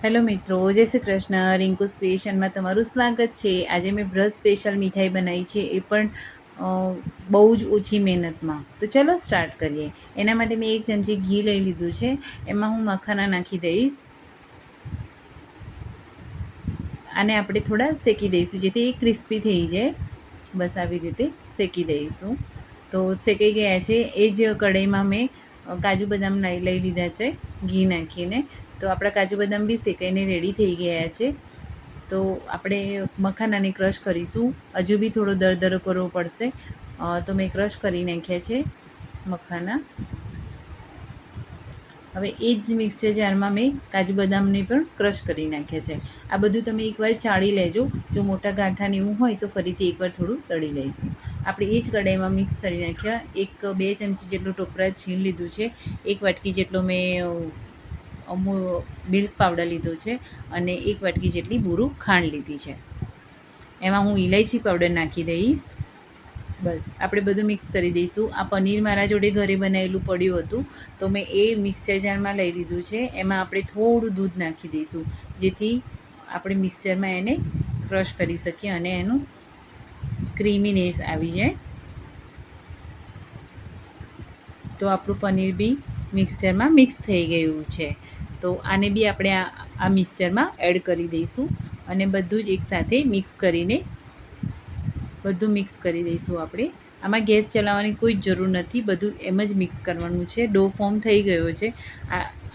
Hello મિત્રો, જય શ્રી કૃષ્ણ. રિંકુસ ક્રિએશનમાં તમારું સ્વાગત છે. આજે મેં વ્રત સ્પેશિયલ મીઠાઈ બનાવી છે, એ પણ બહુ જ ઓછી મહેનતમાં. તો ચલો સ્ટાર્ટ કરીએ. એના માટે મેં 1 ચમચી ઘી લઈ લીધું છે. એમાં હું મખાના નાખી દઈશ. આને આપણે થોડા શેકી દઈશું જેથી એ ક્રિસ્પી થઈ જાય. બસ આવી રીતે શેકી દઈશું. તો શેકાઈ ગયા છે. એ જ કઢાઈમાં મેં કાજુ બદામ લઈ લીધા છે ઘી નાખીને. તો આપણા કાજુ બદામ બી શેકાઈને રેડી થઈ ગયા છે. તો આપણે મખાનાને ક્રશ કરીશું. હજુ બી થોડો દરદરો કરવો પડશે. તો મેં ક્રશ કરી નાખ્યા છે મખાના. હવે એ જ મિક્સર જારમાં મેં કાજુ બદામને પણ ક્રશ કરી નાખ્યા છે. આ બધું તમે એકવાર ચાળી લેજો. જો મોટા ગાંઠાને એવું હોય તો ફરીથી એકવાર થોડું તળી લઈશું. આપણે એ જ કઢાઈમાં મિક્સ કરી નાખ્યા. 1-2 ચમચી જેટલું ટોપરા છીણ લીધું છે. 1 વાટકી જેટલો મેં મિલ્ક પાવડર લીધો છે અને 1 વાટકી જેટલી બુરું ખાંડ લીધી છે. એમાં હું ઇલાયચી પાવડર નાખી દઈશ. બસ આપણે બધું મિક્સ કરી દઈશું. આ પનીર મારા જોડે ઘરે બનાવેલું પડ્યું હતું, તો મેં એ મિક્સર જારમાં લઈ લીધું છે. એમાં આપણે થોડું દૂધ નાખી દઈશું જેથી આપણે મિક્સરમાં એને ક્રશ કરી શકીએ અને એનું ક્રીમીનેસ આવી જાય. તો આપણું પનીર બી મિક્સરમાં મિક્સ થઈ ગયું છે. તો આને બી આપણે આ મિક્સરમાં એડ કરી દઈશું અને બધું જ એકસાથે મિક્સ કરીને બધું મિક્સ કરી દઈશું. આપણે આમાં ગેસ ચલાવવાની કોઈ જ જરૂર નથી. બધું એમ જ મિક્સ કરવાનું છે. ડો ફોર્મ થઈ ગયો છે.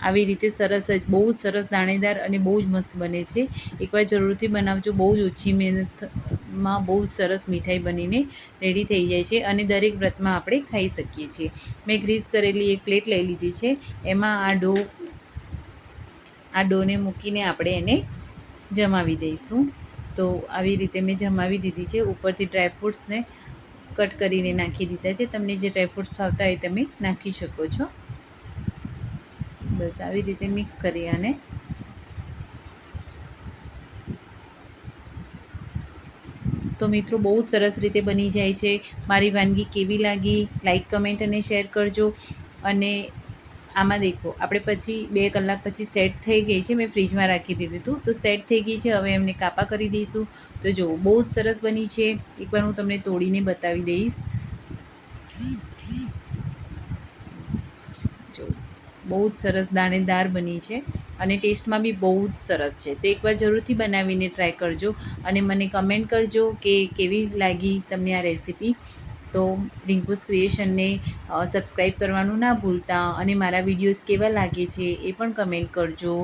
આવી રીતે સરસ જ બહુ જ સરસ દાણેદાર અને બહુ જ મસ્ત બને છે. એકવાર જરૂરથી બનાવજો. બહુ જ ઓછી મહેનતમાં બહુ જ સરસ મીઠાઈ બનીને રેડી થઈ જાય છે અને દરેક વ્રતમાં આપણે ખાઈ શકીએ છીએ. મેં ગ્રીસ કરેલી એક પ્લેટ લઈ લીધી છે. એમાં આ ડોને મૂકીને આપણે એને જમાવી દઈશું. તો આવી રીતે મેં જમાવી દીધી છે. ઉપરથી ડ્રાયફ્રૂટ્સને કટ કરીને નાખી દીધા છે. તમને જે ડ્રાયફ્રૂટ્સ ભાવતા હોય તમે નાખી શકો છો. બસ આવી રીતે મિક્સ કરી અને તો મિત્રો બહુ જ સરસ રીતે બની જાય છે. મારી વાનગી કેવી લાગી લાઈક, કમેન્ટ અને શેર કરજો. અને આમાં દેખો આપણે પછી 2 કલાક પછી સેટ થઈ ગઈ છે. મેં ફ્રીજમાં રાખી દીધું હતું તો સેટ થઈ ગઈ છે. હવે એમને કાપા કરી દઈશું. તો જો બહુ જ સરસ બની છે. એકવાર હું તમને તોડીને બતાવી દઈશ. જો બહુ જ સરસ દાણેદાર બની છે અને ટેસ્ટમાં બી બહુ જ સરસ છે. તો એકવાર જરૂરથી બનાવીને ટ્રાય કરજો અને મને કમેન્ટ કરજો કે કેવી લાગી તમને આ રેસીપી. તો રિંકુસ ક્રિએશનને સબસ્ક્રાઈબ કરવાનું ના ભૂલતા અને મારા વિડીયોઝ કેવા લાગે છે એ પણ કમેન્ટ કરજો.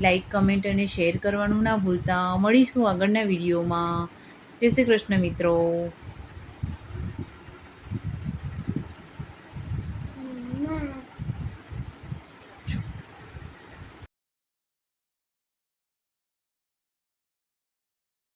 લાઈક, કમેન્ટ અને શેર કરવાનું ના ભૂલતા. મળીશું આગળના વિડીયોમાં. જય શ્રી કૃષ્ણ મિત્રો.